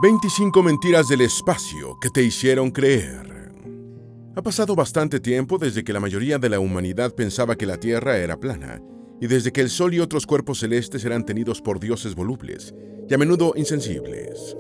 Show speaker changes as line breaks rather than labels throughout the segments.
25 mentiras del espacio que te hicieron creer. Ha pasado bastante tiempo desde que la mayoría de la humanidad pensaba que la Tierra era plana, y desde que el Sol y otros cuerpos celestes eran tenidos por dioses volubles y a menudo insensibles.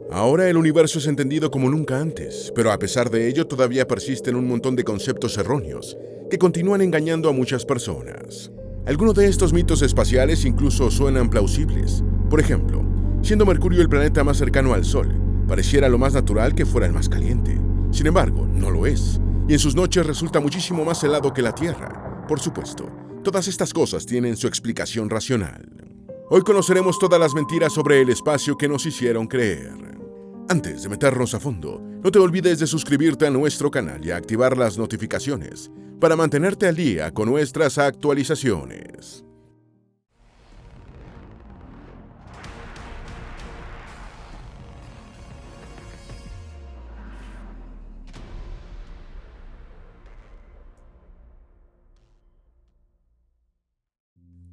Ahora el universo es entendido como nunca antes, pero a pesar de ello todavía persisten un montón de conceptos erróneos que continúan engañando a muchas personas. Algunos de estos mitos espaciales incluso suenan plausibles. Por ejemplo, siendo Mercurio el planeta más cercano al Sol, pareciera lo más natural que fuera el más caliente. Sin embargo, no lo es, y en sus noches resulta muchísimo más helado que la Tierra. Por supuesto, todas estas cosas tienen su explicación racional. Hoy conoceremos todas las mentiras sobre el espacio que nos hicieron creer. Antes de meternos a fondo, no te olvides de suscribirte a nuestro canal y activar las notificaciones para mantenerte al día con nuestras actualizaciones.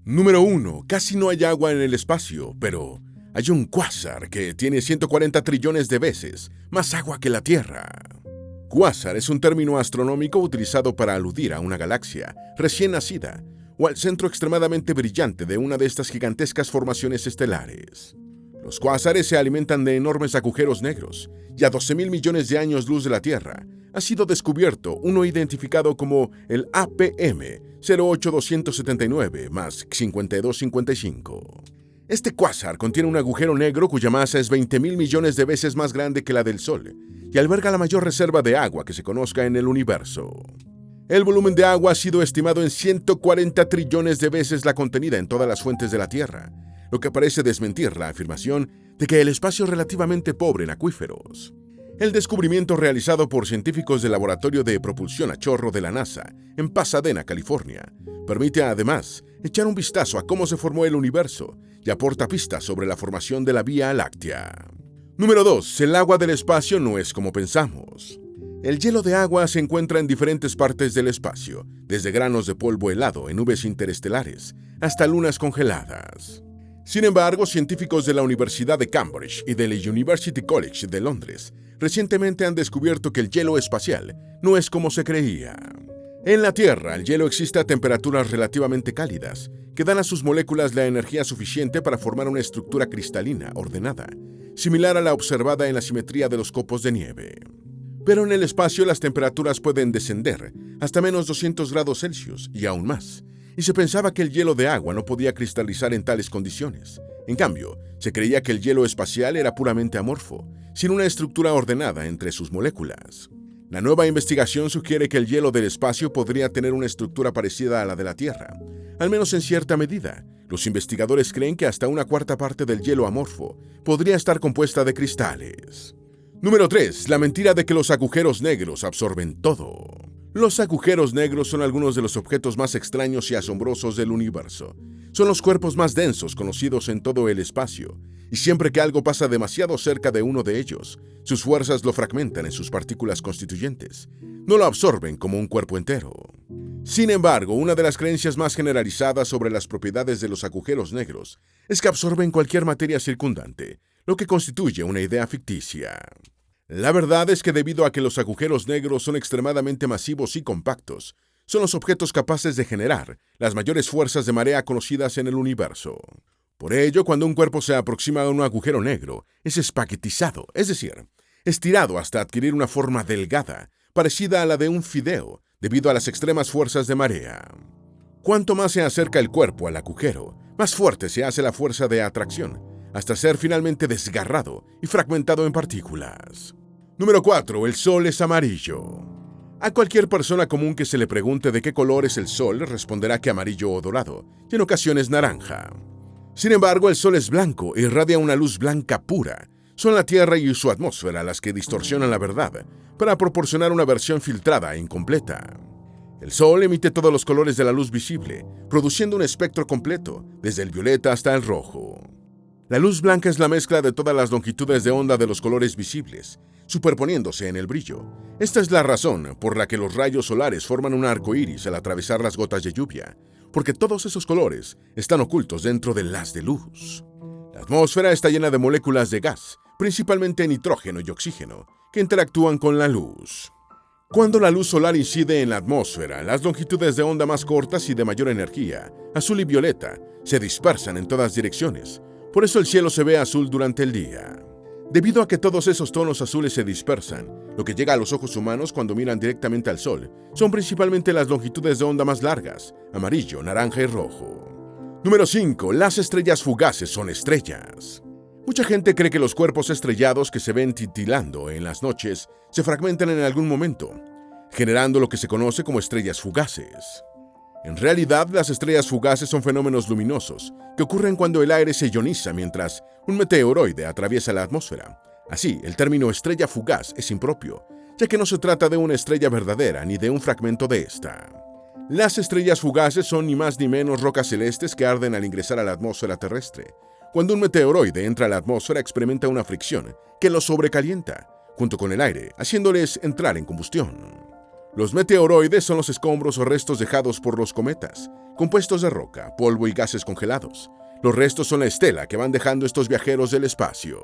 Número 1. Casi no hay agua en el espacio, pero hay un cuásar que tiene 140 trillones de veces más agua que la Tierra. Cuásar es un término astronómico utilizado para aludir a una galaxia recién nacida o al centro extremadamente brillante de una de estas gigantescas formaciones estelares. Los cuásares se alimentan de enormes agujeros negros y a 12.000 millones de años luz de la Tierra ha sido descubierto uno identificado como el APM 08279 más 5255. Este cuásar contiene un agujero negro cuya masa es 20.000 millones de veces más grande que la del Sol y alberga la mayor reserva de agua que se conozca en el universo. El volumen de agua ha sido estimado en 140 trillones de veces la contenida en todas las fuentes de la Tierra, lo que parece desmentir la afirmación de que el espacio es relativamente pobre en acuíferos. El descubrimiento realizado por científicos del Laboratorio de Propulsión a Chorro de la NASA, en Pasadena, California, permite además echar un vistazo a cómo se formó el universo y aporta pistas sobre la formación de la Vía Láctea. Número 2. El agua del espacio no es como pensamos. El hielo de agua se encuentra en diferentes partes del espacio, desde granos de polvo helado en nubes interestelares hasta lunas congeladas. Sin embargo, científicos de la Universidad de Cambridge y del University College de Londres recientemente han descubierto que el hielo espacial no es como se creía. En la Tierra, el hielo existe a temperaturas relativamente cálidas, que dan a sus moléculas la energía suficiente para formar una estructura cristalina ordenada, similar a la observada en la simetría de los copos de nieve. Pero en el espacio las temperaturas pueden descender hasta menos 200 grados Celsius y aún más, y se pensaba que el hielo de agua no podía cristalizar en tales condiciones. En cambio, se creía que el hielo espacial era puramente amorfo, sin una estructura ordenada entre sus moléculas. La nueva investigación sugiere que el hielo del espacio podría tener una estructura parecida a la de la Tierra, al menos en cierta medida. Los investigadores creen que hasta una cuarta parte del hielo amorfo podría estar compuesta de cristales. Número 3. La mentira de que los agujeros negros absorben todo. Los agujeros negros son algunos de los objetos más extraños y asombrosos del universo. Son los cuerpos más densos conocidos en todo el espacio, y siempre que algo pasa demasiado cerca de uno de ellos, sus fuerzas lo fragmentan en sus partículas constituyentes. No lo absorben como un cuerpo entero. Sin embargo, una de las creencias más generalizadas sobre las propiedades de los agujeros negros es que absorben cualquier materia circundante, lo que constituye una idea ficticia. La verdad es que debido a que los agujeros negros son extremadamente masivos y compactos, son los objetos capaces de generar las mayores fuerzas de marea conocidas en el universo. Por ello, cuando un cuerpo se aproxima a un agujero negro, es espaguetizado, es decir, estirado hasta adquirir una forma delgada, parecida a la de un fideo, debido a las extremas fuerzas de marea. Cuanto más se acerca el cuerpo al agujero, más fuerte se hace la fuerza de atracción, hasta ser finalmente desgarrado y fragmentado en partículas. Número 4. El Sol es amarillo. A cualquier persona común que se le pregunte de qué color es el Sol, responderá que amarillo o dorado, y en ocasiones naranja. Sin embargo, el Sol es blanco e irradia una luz blanca pura. Son la Tierra y su atmósfera las que distorsionan la verdad para proporcionar una versión filtrada e incompleta. El Sol emite todos los colores de la luz visible, produciendo un espectro completo, desde el violeta hasta el rojo. La luz blanca es la mezcla de todas las longitudes de onda de los colores visibles, superponiéndose en el brillo. Esta es la razón por la que los rayos solares forman un arco iris al atravesar las gotas de lluvia, porque todos esos colores están ocultos dentro del haz de luz. La atmósfera está llena de moléculas de gas, principalmente nitrógeno y oxígeno, que interactúan con la luz. Cuando la luz solar incide en la atmósfera, las longitudes de onda más cortas y de mayor energía, azul y violeta, se dispersan en todas direcciones. Por eso el cielo se ve azul durante el día. Debido a que todos esos tonos azules se dispersan, lo que llega a los ojos humanos cuando miran directamente al sol son principalmente las longitudes de onda más largas, amarillo, naranja y rojo. Número 5. Las estrellas fugaces son estrellas. Mucha gente cree que los cuerpos estrellados que se ven titilando en las noches se fragmentan en algún momento, generando lo que se conoce como estrellas fugaces. En realidad, las estrellas fugaces son fenómenos luminosos que ocurren cuando el aire se ioniza mientras un meteoroide atraviesa la atmósfera. Así, el término estrella fugaz es impropio, ya que no se trata de una estrella verdadera ni de un fragmento de esta. Las estrellas fugaces son ni más ni menos rocas celestes que arden al ingresar a la atmósfera terrestre. Cuando un meteoroide entra a la atmósfera, experimenta una fricción que lo sobrecalienta, junto con el aire, haciéndoles entrar en combustión. Los meteoroides son los escombros o restos dejados por los cometas, compuestos de roca, polvo y gases congelados. Los restos son la estela que van dejando estos viajeros del espacio.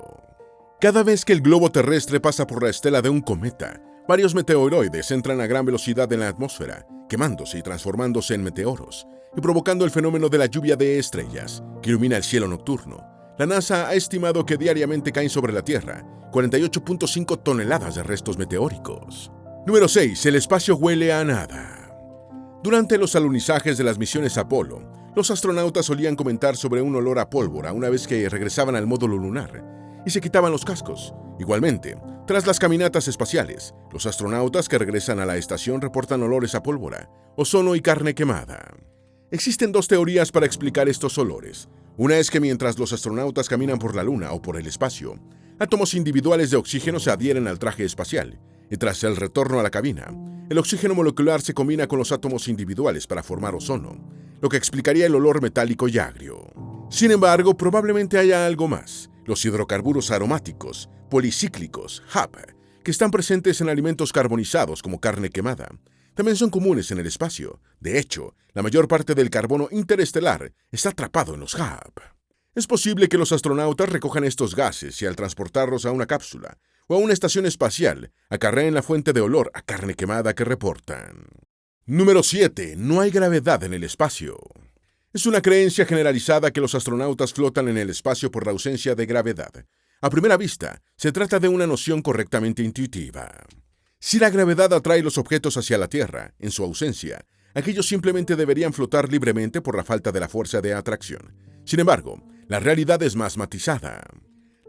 Cada vez que el globo terrestre pasa por la estela de un cometa, varios meteoroides entran a gran velocidad en la atmósfera, quemándose y transformándose en meteoros, y provocando el fenómeno de la lluvia de estrellas, que ilumina el cielo nocturno. La NASA ha estimado que diariamente caen sobre la Tierra 48.5 toneladas de restos meteóricos. Número 6. El espacio huele a nada. Durante los alunizajes de las misiones Apolo, los astronautas solían comentar sobre un olor a pólvora una vez que regresaban al módulo lunar y se quitaban los cascos. Igualmente, tras las caminatas espaciales, los astronautas que regresan a la estación reportan olores a pólvora, ozono y carne quemada. Existen dos teorías para explicar estos olores. Una es que mientras los astronautas caminan por la Luna o por el espacio, átomos individuales de oxígeno se adhieren al traje espacial, y tras el retorno a la cabina, el oxígeno molecular se combina con los átomos individuales para formar ozono, lo que explicaría el olor metálico y agrio. Sin embargo, probablemente haya algo más. Los hidrocarburos aromáticos, policíclicos, HAP, que están presentes en alimentos carbonizados como carne quemada, también son comunes en el espacio. De hecho, la mayor parte del carbono interestelar está atrapado en los HAP. Es posible que los astronautas recojan estos gases y al transportarlos a una cápsula o a una estación espacial, acarreen la fuente de olor a carne quemada que reportan. Número 7. No hay gravedad en el espacio. Es una creencia generalizada que los astronautas flotan en el espacio por la ausencia de gravedad. A primera vista, se trata de una noción correctamente intuitiva. Si la gravedad atrae los objetos hacia la Tierra, en su ausencia, aquellos simplemente deberían flotar libremente por la falta de la fuerza de atracción. Sin embargo, la realidad es más matizada.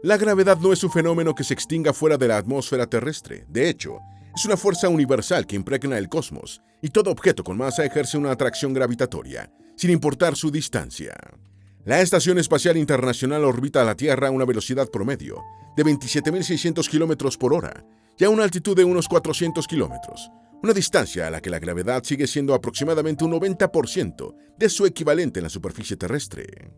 La gravedad no es un fenómeno que se extinga fuera de la atmósfera terrestre. De hecho, es una fuerza universal que impregna el cosmos, y todo objeto con masa ejerce una atracción gravitatoria, sin importar su distancia. La Estación Espacial Internacional orbita la Tierra a una velocidad promedio de 27.600 km por hora y a una altitud de unos 400 kilómetros, una distancia a la que la gravedad sigue siendo aproximadamente un 90% de su equivalente en la superficie terrestre.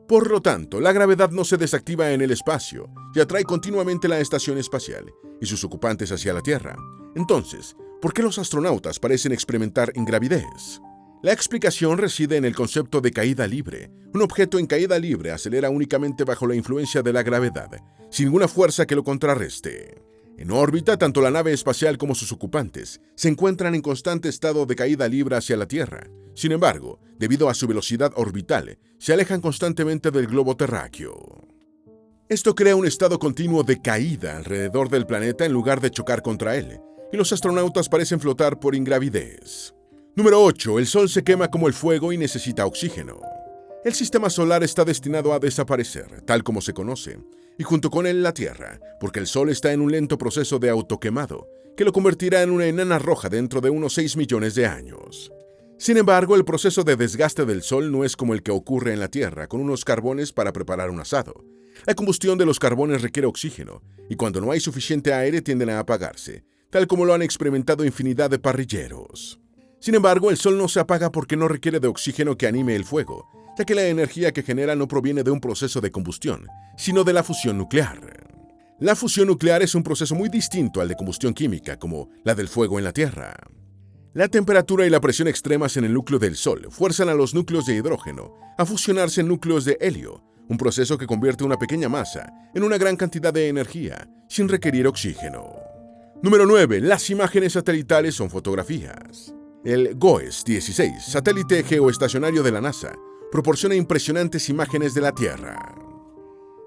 Por lo tanto, la gravedad no se desactiva en el espacio y atrae continuamente la estación espacial y sus ocupantes hacia la Tierra. Entonces, ¿por qué los astronautas parecen experimentar ingravidez? La explicación reside en el concepto de caída libre. Un objeto en caída libre acelera únicamente bajo la influencia de la gravedad, sin ninguna fuerza que lo contrarreste. En órbita, tanto la nave espacial como sus ocupantes se encuentran en constante estado de caída libre hacia la Tierra. Sin embargo, debido a su velocidad orbital, se alejan constantemente del globo terráqueo. Esto crea un estado continuo de caída alrededor del planeta en lugar de chocar contra él, y los astronautas parecen flotar por ingravidez. Número 8. El Sol se quema como el fuego y necesita oxígeno. El sistema solar está destinado a desaparecer, tal como se conoce, y junto con él la Tierra, porque el Sol está en un lento proceso de autoquemado, que lo convertirá en una enana roja dentro de unos 6 millones de años. Sin embargo, el proceso de desgaste del Sol no es como el que ocurre en la Tierra con unos carbones para preparar un asado. La combustión de los carbones requiere oxígeno, y cuando no hay suficiente aire tienden a apagarse, tal como lo han experimentado infinidad de parrilleros. Sin embargo, el Sol no se apaga porque no requiere de oxígeno que anime el fuego, ya que la energía que genera no proviene de un proceso de combustión, sino de la fusión nuclear. La fusión nuclear es un proceso muy distinto al de combustión química, como la del fuego en la Tierra. La temperatura y la presión extremas en el núcleo del Sol fuerzan a los núcleos de hidrógeno a fusionarse en núcleos de helio, un proceso que convierte una pequeña masa en una gran cantidad de energía, sin requerir oxígeno. Número 9. Las imágenes satelitales son fotografías. El GOES-16, satélite geoestacionario de la NASA, proporciona impresionantes imágenes de la Tierra.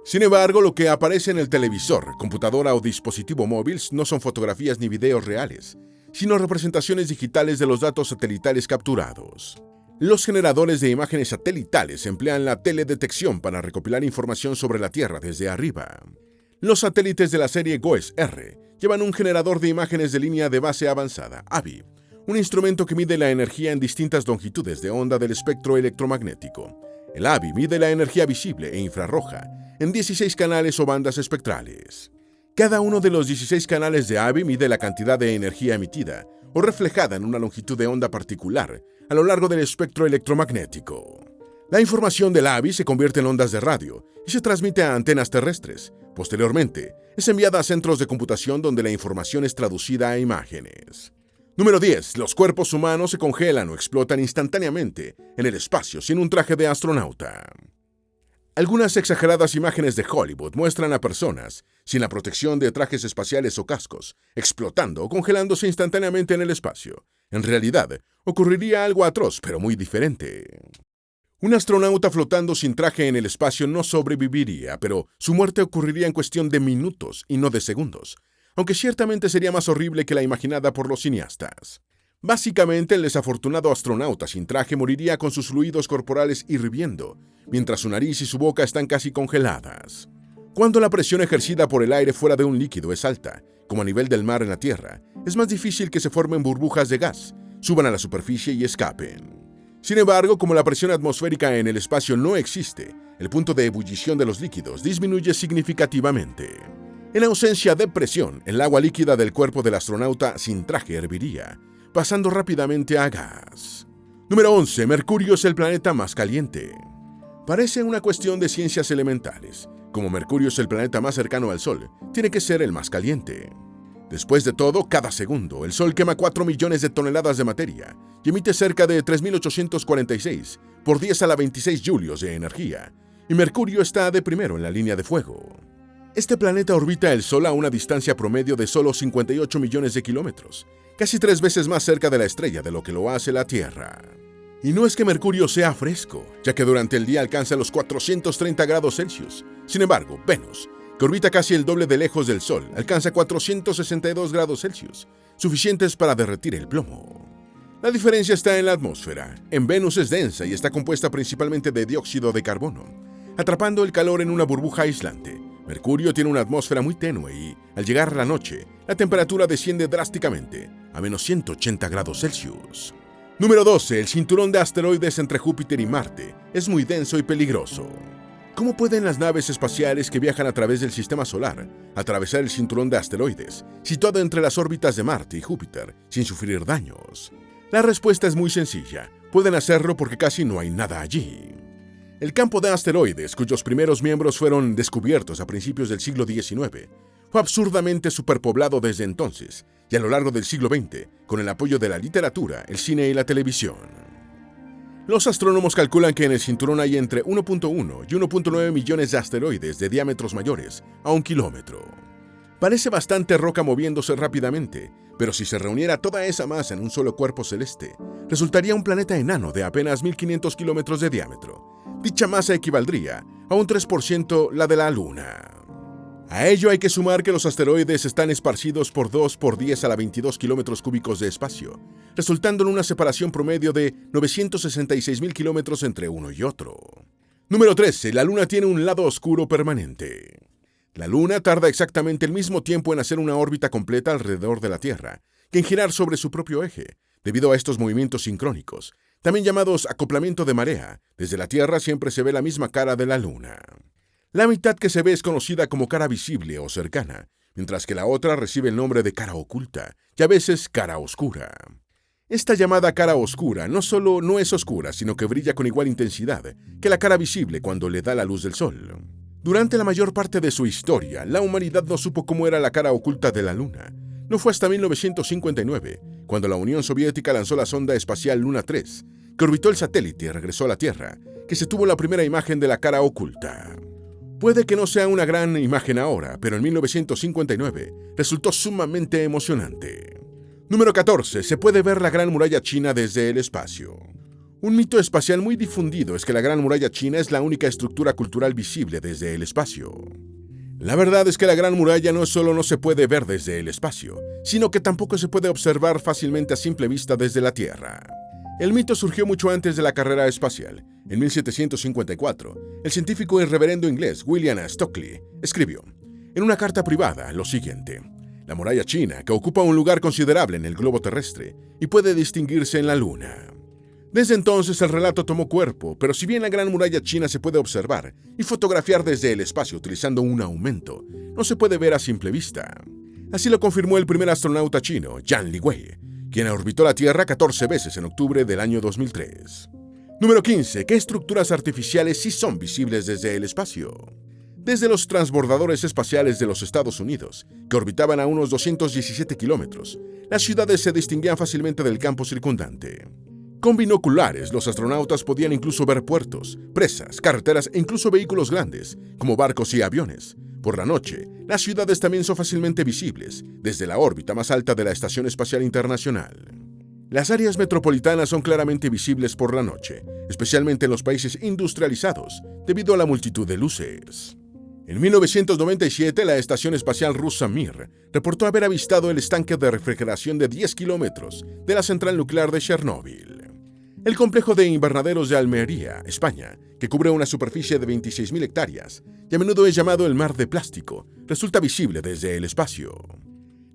Sin embargo, lo que aparece en el televisor, computadora o dispositivo móvil no son fotografías ni videos reales, sino representaciones digitales de los datos satelitales capturados. Los generadores de imágenes satelitales emplean la teledetección para recopilar información sobre la Tierra desde arriba. Los satélites de la serie GOES-R llevan un generador de imágenes de línea de base avanzada, ABI, un instrumento que mide la energía en distintas longitudes de onda del espectro electromagnético. El ABI mide la energía visible e infrarroja en 16 canales o bandas espectrales. Cada uno de los 16 canales de ABI mide la cantidad de energía emitida o reflejada en una longitud de onda particular a lo largo del espectro electromagnético. La información del ABI se convierte en ondas de radio y se transmite a antenas terrestres. Posteriormente, es enviada a centros de computación donde la información es traducida a imágenes. Número 10. Los cuerpos humanos se congelan o explotan instantáneamente en el espacio sin un traje de astronauta. Algunas exageradas imágenes de Hollywood muestran a personas, sin la protección de trajes espaciales o cascos, explotando o congelándose instantáneamente en el espacio. En realidad, ocurriría algo atroz, pero muy diferente. Un astronauta flotando sin traje en el espacio no sobreviviría, pero su muerte ocurriría en cuestión de minutos y no de segundos, aunque ciertamente sería más horrible que la imaginada por los cineastas. Básicamente, el desafortunado astronauta sin traje moriría con sus fluidos corporales hirviendo, mientras su nariz y su boca están casi congeladas. Cuando la presión ejercida por el aire fuera de un líquido es alta, como a nivel del mar en la Tierra, es más difícil que se formen burbujas de gas, suban a la superficie y escapen. Sin embargo, como la presión atmosférica en el espacio no existe, el punto de ebullición de los líquidos disminuye significativamente. En ausencia de presión, el agua líquida del cuerpo del astronauta sin traje herviría, pasando rápidamente a gas. Número 11. Mercurio es el planeta más caliente. Parece una cuestión de ciencias elementales. Como Mercurio es el planeta más cercano al Sol, tiene que ser el más caliente. Después de todo, cada segundo, el Sol quema 4 millones de toneladas de materia y emite cerca de 3.846 por 10 a la 26 julios de energía, y Mercurio está de primero en la línea de fuego. Este planeta orbita el Sol a una distancia promedio de solo 58 millones de kilómetros, casi 3 veces más cerca de la estrella de lo que lo hace la Tierra. Y no es que Mercurio sea fresco, ya que durante el día alcanza los 430 grados Celsius. Sin embargo, Venus, que orbita casi el doble de lejos del Sol, alcanza 462 grados Celsius, suficientes para derretir el plomo. La diferencia está en la atmósfera. En Venus es densa y está compuesta principalmente de dióxido de carbono, atrapando el calor en una burbuja aislante. Mercurio tiene una atmósfera muy tenue y, al llegar la noche, la temperatura desciende drásticamente, a menos 180 grados Celsius. Número 12. El cinturón de asteroides entre Júpiter y Marte es muy denso y peligroso. ¿Cómo pueden las naves espaciales que viajan a través del sistema solar atravesar el cinturón de asteroides, situado entre las órbitas de Marte y Júpiter, sin sufrir daños? La respuesta es muy sencilla. Pueden hacerlo porque casi no hay nada allí. El campo de asteroides, cuyos primeros miembros fueron descubiertos a principios del siglo XIX, fue absurdamente superpoblado desde entonces y a lo largo del siglo XX, con el apoyo de la literatura, el cine y la televisión. Los astrónomos calculan que en el cinturón hay entre 1.1 y 1.9 millones de asteroides de diámetros mayores a 1 kilómetro. Parece bastante roca moviéndose rápidamente, pero si se reuniera toda esa masa en un solo cuerpo celeste, resultaría un planeta enano de apenas 1.500 kilómetros de diámetro. Dicha masa equivaldría a un 3% la de la Luna. A ello hay que sumar que los asteroides están esparcidos por 2 por 10 a la 22 kilómetros cúbicos de espacio, resultando en una separación promedio de 966.000 kilómetros entre uno y otro. Número 13. La Luna tiene un lado oscuro permanente. La Luna tarda exactamente el mismo tiempo en hacer una órbita completa alrededor de la Tierra que en girar sobre su propio eje, debido a estos movimientos sincrónicos, también llamados acoplamiento de marea. Desde la Tierra siempre se ve la misma cara de la Luna. La mitad que se ve es conocida como cara visible o cercana, mientras que la otra recibe el nombre de cara oculta y a veces cara oscura. Esta llamada cara oscura no solo no es oscura, sino que brilla con igual intensidad que la cara visible cuando le da la luz del sol. Durante la mayor parte de su historia, la humanidad no supo cómo era la cara oculta de la Luna. No fue hasta 1959, cuando la Unión Soviética lanzó la sonda espacial Luna 3, que orbitó el satélite y regresó a la Tierra, que se tuvo la primera imagen de la cara oculta. Puede que no sea una gran imagen ahora, pero en 1959 resultó sumamente emocionante. Número 14. Se puede ver la Gran Muralla China desde el espacio. Un mito espacial muy difundido es que la Gran Muralla China es la única estructura cultural visible desde el espacio. La verdad es que la Gran Muralla no solo no se puede ver desde el espacio, sino que tampoco se puede observar fácilmente a simple vista desde la Tierra. El mito surgió mucho antes de la carrera espacial. En 1754, el científico y reverendo inglés William Stokely escribió, en una carta privada, lo siguiente: la muralla china, que ocupa un lugar considerable en el globo terrestre y puede distinguirse en la Luna. Desde entonces el relato tomó cuerpo, pero si bien la Gran Muralla China se puede observar y fotografiar desde el espacio utilizando un aumento, no se puede ver a simple vista. Así lo confirmó el primer astronauta chino, Yan Liwei, quien orbitó la Tierra 14 veces en octubre del año 2003. Número 15. ¿Qué estructuras artificiales sí son visibles desde el espacio? Desde los transbordadores espaciales de los Estados Unidos, que orbitaban a unos 217 kilómetros, las ciudades se distinguían fácilmente del campo circundante. Con binoculares, los astronautas podían incluso ver puertos, presas, carreteras e incluso vehículos grandes, como barcos y aviones. Por la noche, las ciudades también son fácilmente visibles, desde la órbita más alta de la Estación Espacial Internacional. Las áreas metropolitanas son claramente visibles por la noche, especialmente en los países industrializados, debido a la multitud de luces. En 1997, la Estación Espacial rusa Mir reportó haber avistado el estanque de refrigeración de 10 kilómetros de la central nuclear de Chernóbil. El complejo de invernaderos de Almería, España, que cubre una superficie de 26.000 hectáreas, y a menudo es llamado el Mar de Plástico, resulta visible desde el espacio.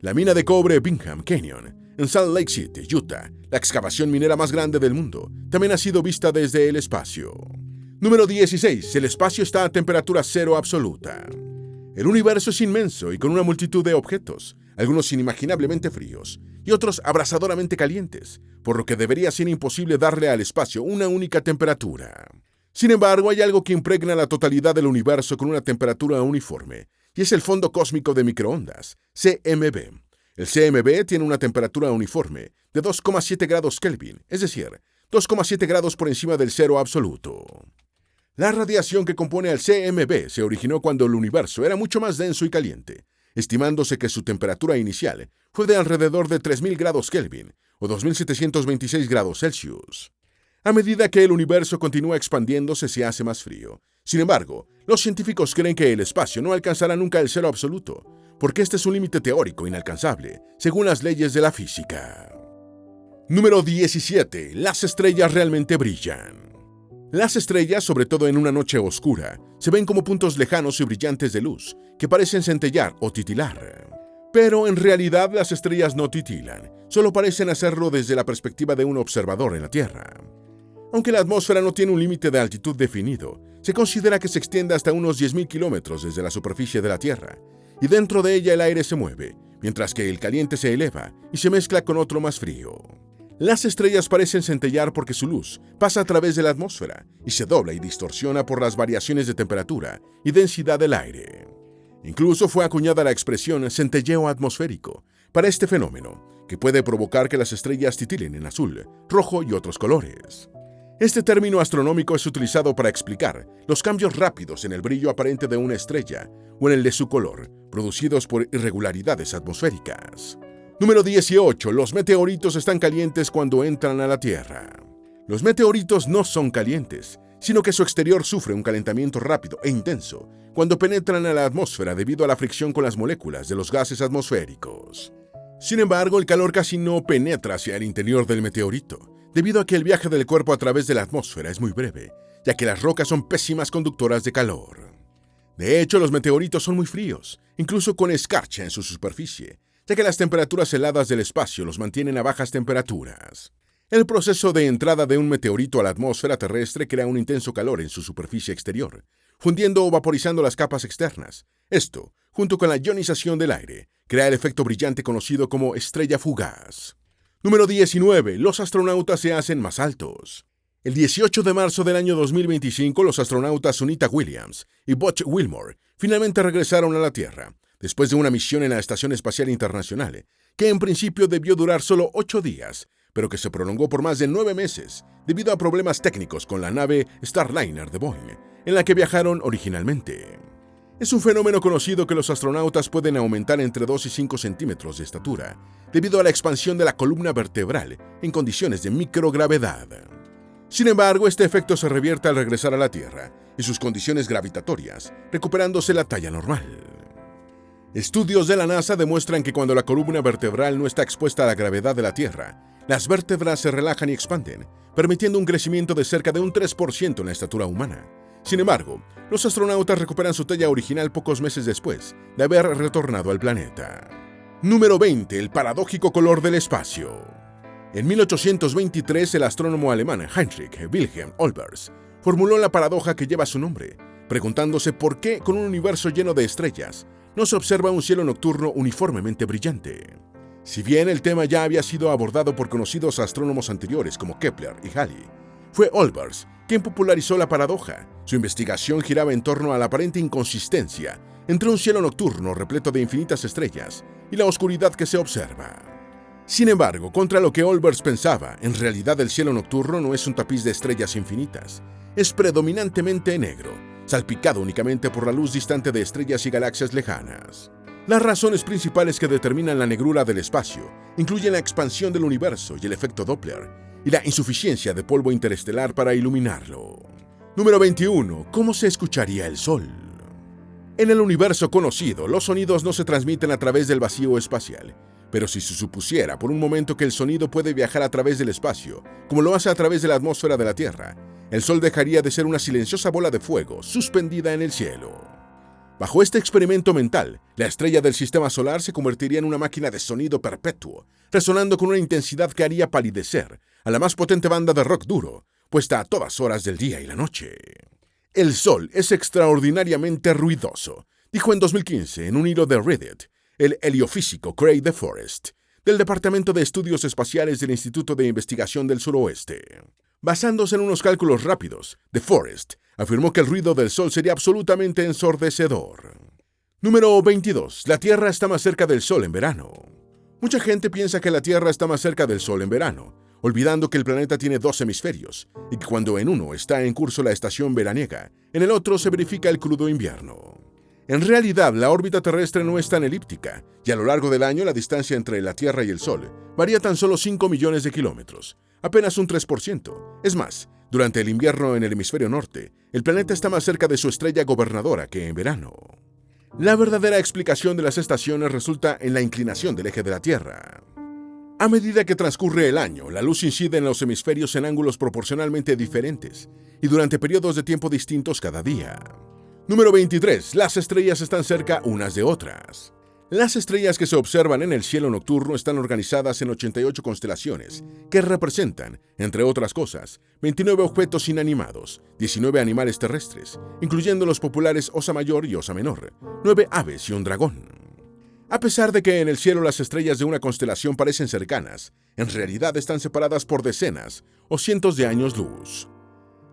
La mina de cobre Bingham Canyon, en Salt Lake City, Utah, la excavación minera más grande del mundo, también ha sido vista desde el espacio. Número 16. El espacio está a temperatura cero absoluta. El universo es inmenso y con una multitud de objetos, algunos inimaginablemente fríos y otros abrasadoramente calientes, por lo que debería ser imposible darle al espacio una única temperatura. Sin embargo, hay algo que impregna la totalidad del universo con una temperatura uniforme, y es el fondo cósmico de microondas, CMB. El CMB tiene una temperatura uniforme de 2,7 grados Kelvin, es decir, 2,7 grados por encima del cero absoluto. La radiación que compone al CMB se originó cuando el universo era mucho más denso y caliente, estimándose que su temperatura inicial fue de alrededor de 3.000 grados Kelvin o 2.726 grados Celsius. A medida que el universo continúa expandiéndose, se hace más frío. Sin embargo, los científicos creen que el espacio no alcanzará nunca el cero absoluto, porque este es un límite teórico inalcanzable, según las leyes de la física. Número 17. Las estrellas realmente brillan. Las estrellas, sobre todo en una noche oscura, se ven como puntos lejanos y brillantes de luz, que parecen centellar o titilar. Pero en realidad las estrellas no titilan, solo parecen hacerlo desde la perspectiva de un observador en la Tierra. Aunque la atmósfera no tiene un límite de altitud definido, se considera que se extiende hasta unos 10.000 kilómetros desde la superficie de la Tierra, y dentro de ella el aire se mueve, mientras que el caliente se eleva y se mezcla con otro más frío. Las estrellas parecen centellar porque su luz pasa a través de la atmósfera y se dobla y distorsiona por las variaciones de temperatura y densidad del aire. Incluso fue acuñada la expresión centelleo atmosférico para este fenómeno, que puede provocar que las estrellas titilen en azul, rojo y otros colores. Este término astronómico es utilizado para explicar los cambios rápidos en el brillo aparente de una estrella o en el de su color, producidos por irregularidades atmosféricas. Número 18. Los meteoritos están calientes cuando entran a la Tierra. Los meteoritos no son calientes, sino que su exterior sufre un calentamiento rápido e intenso cuando penetran a la atmósfera debido a la fricción con las moléculas de los gases atmosféricos. Sin embargo, el calor casi no penetra hacia el interior del meteorito, debido a que el viaje del cuerpo a través de la atmósfera es muy breve, ya que las rocas son pésimas conductoras de calor. De hecho, los meteoritos son muy fríos, incluso con escarcha en su superficie, ya que las temperaturas heladas del espacio los mantienen a bajas temperaturas. El proceso de entrada de un meteorito a la atmósfera terrestre crea un intenso calor en su superficie exterior, fundiendo o vaporizando las capas externas. Esto, junto con la ionización del aire, crea el efecto brillante conocido como estrella fugaz. Número 19. Los astronautas se hacen más altos. El 18 de marzo del año 2025, los astronautas Sunita Williams y Butch Wilmore finalmente regresaron a la Tierra, después de una misión en la Estación Espacial Internacional, que en principio debió durar solo 8 días, pero que se prolongó por más de 9 meses debido a problemas técnicos con la nave Starliner de Boeing, en la que viajaron originalmente. Es un fenómeno conocido que los astronautas pueden aumentar entre 2 y 5 centímetros de estatura, debido a la expansión de la columna vertebral en condiciones de microgravedad. Sin embargo, este efecto se revierte al regresar a la Tierra y sus condiciones gravitatorias, recuperándose la talla normal. Estudios de la NASA demuestran que cuando la columna vertebral no está expuesta a la gravedad de la Tierra, las vértebras se relajan y expanden, permitiendo un crecimiento de cerca de un 3% en la estatura humana. Sin embargo, los astronautas recuperan su talla original pocos meses después de haber retornado al planeta. Número 20. El paradójico color del espacio. En 1823, el astrónomo alemán Heinrich Wilhelm Olbers formuló la paradoja que lleva su nombre, preguntándose por qué, con un universo lleno de estrellas, no se observa un cielo nocturno uniformemente brillante. Si bien el tema ya había sido abordado por conocidos astrónomos anteriores como Kepler y Halley, fue Olbers quien popularizó la paradoja. Su investigación giraba en torno a la aparente inconsistencia entre un cielo nocturno repleto de infinitas estrellas y la oscuridad que se observa. Sin embargo, contra lo que Olbers pensaba, en realidad el cielo nocturno no es un tapiz de estrellas infinitas, es predominantemente negro, salpicado únicamente por la luz distante de estrellas y galaxias lejanas. Las razones principales que determinan la negrura del espacio incluyen la expansión del universo y el efecto Doppler, y la insuficiencia de polvo interestelar para iluminarlo. Número 21. ¿Cómo se escucharía el Sol? En el universo conocido, los sonidos no se transmiten a través del vacío espacial, pero si se supusiera por un momento que el sonido puede viajar a través del espacio, como lo hace a través de la atmósfera de la Tierra, el Sol dejaría de ser una silenciosa bola de fuego suspendida en el cielo. Bajo este experimento mental, la estrella del sistema solar se convertiría en una máquina de sonido perpetuo, resonando con una intensidad que haría palidecer a la más potente banda de rock duro, puesta a todas horas del día y la noche. El Sol es extraordinariamente ruidoso, dijo en 2015 en un hilo de Reddit el heliofísico Craig DeForest, del Departamento de Estudios Espaciales del Instituto de Investigación del Suroeste. Basándose en unos cálculos rápidos, DeForest afirmó que el ruido del Sol sería absolutamente ensordecedor. Número 22. La Tierra está más cerca del Sol en verano. Mucha gente piensa que la Tierra está más cerca del Sol en verano, olvidando que el planeta tiene 2 hemisferios y que cuando en uno está en curso la estación veraniega, en el otro se verifica el crudo invierno. En realidad, la órbita terrestre no es tan elíptica, y a lo largo del año la distancia entre la Tierra y el Sol varía tan solo 5 millones de kilómetros, apenas un 3%. Es más, durante el invierno en el hemisferio norte, el planeta está más cerca de su estrella gobernadora que en verano. La verdadera explicación de las estaciones resulta en la inclinación del eje de la Tierra. A medida que transcurre el año, la luz incide en los hemisferios en ángulos proporcionalmente diferentes y durante periodos de tiempo distintos cada día. Número 23. Las estrellas están cerca unas de otras. Las estrellas que se observan en el cielo nocturno están organizadas en 88 constelaciones, que representan, entre otras cosas, 29 objetos inanimados, 19 animales terrestres, incluyendo los populares Osa Mayor y Osa Menor, 9 aves y un dragón. A pesar de que en el cielo las estrellas de una constelación parecen cercanas, en realidad están separadas por decenas o cientos de años luz.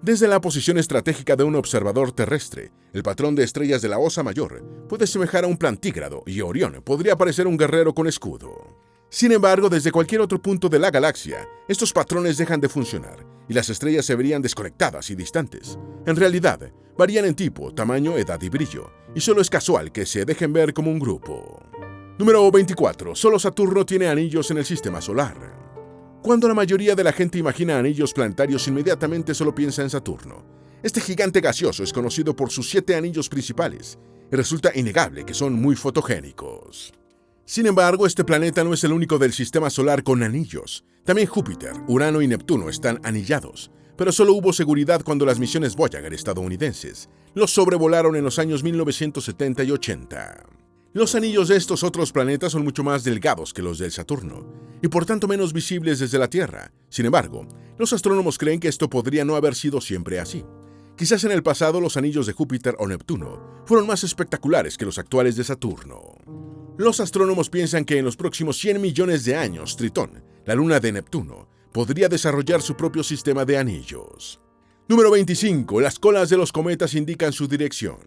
Desde la posición estratégica de un observador terrestre, el patrón de estrellas de la Osa Mayor puede semejar a un plantígrado y Orión podría parecer un guerrero con escudo. Sin embargo, desde cualquier otro punto de la galaxia, estos patrones dejan de funcionar y las estrellas se verían desconectadas y distantes. En realidad, varían en tipo, tamaño, edad y brillo, y solo es casual que se dejen ver como un grupo. Número 24. Solo Saturno tiene anillos en el sistema solar. Cuando la mayoría de la gente imagina anillos planetarios, inmediatamente solo piensa en Saturno. Este gigante gaseoso es conocido por sus 7 anillos principales, y resulta innegable que son muy fotogénicos. Sin embargo, este planeta no es el único del sistema solar con anillos. También Júpiter, Urano y Neptuno están anillados, pero solo hubo seguridad cuando las misiones Voyager estadounidenses los sobrevolaron en los años 1970 y 80. Los anillos de estos otros planetas son mucho más delgados que los del Saturno, y por tanto menos visibles desde la Tierra. Sin embargo, los astrónomos creen que esto podría no haber sido siempre así. Quizás en el pasado los anillos de Júpiter o Neptuno fueron más espectaculares que los actuales de Saturno. Los astrónomos piensan que en los próximos 100 millones de años, Tritón, la luna de Neptuno, podría desarrollar su propio sistema de anillos. Número 25. Las colas de los cometas indican su dirección.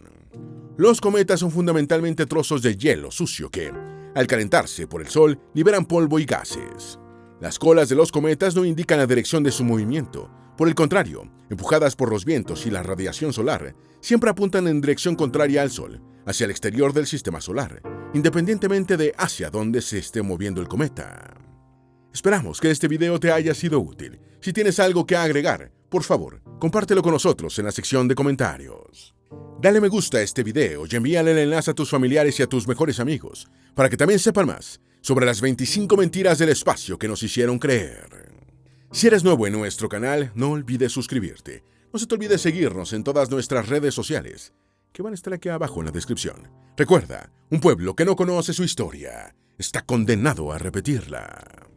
Los cometas son fundamentalmente trozos de hielo sucio que, al calentarse por el Sol, liberan polvo y gases. Las colas de los cometas no indican la dirección de su movimiento. Por el contrario, empujadas por los vientos y la radiación solar, siempre apuntan en dirección contraria al Sol, hacia el exterior del sistema solar, independientemente de hacia dónde se esté moviendo el cometa. Esperamos que este video te haya sido útil. Si tienes algo que agregar, por favor, compártelo con nosotros en la sección de comentarios. Dale me gusta a este video y envíale el enlace a tus familiares y a tus mejores amigos, para que también sepan más sobre las 25 mentiras del espacio que nos hicieron creer. Si eres nuevo en nuestro canal, no olvides suscribirte. No se te olvide seguirnos en todas nuestras redes sociales, que van a estar aquí abajo en la descripción. Recuerda, un pueblo que no conoce su historia está condenado a repetirla.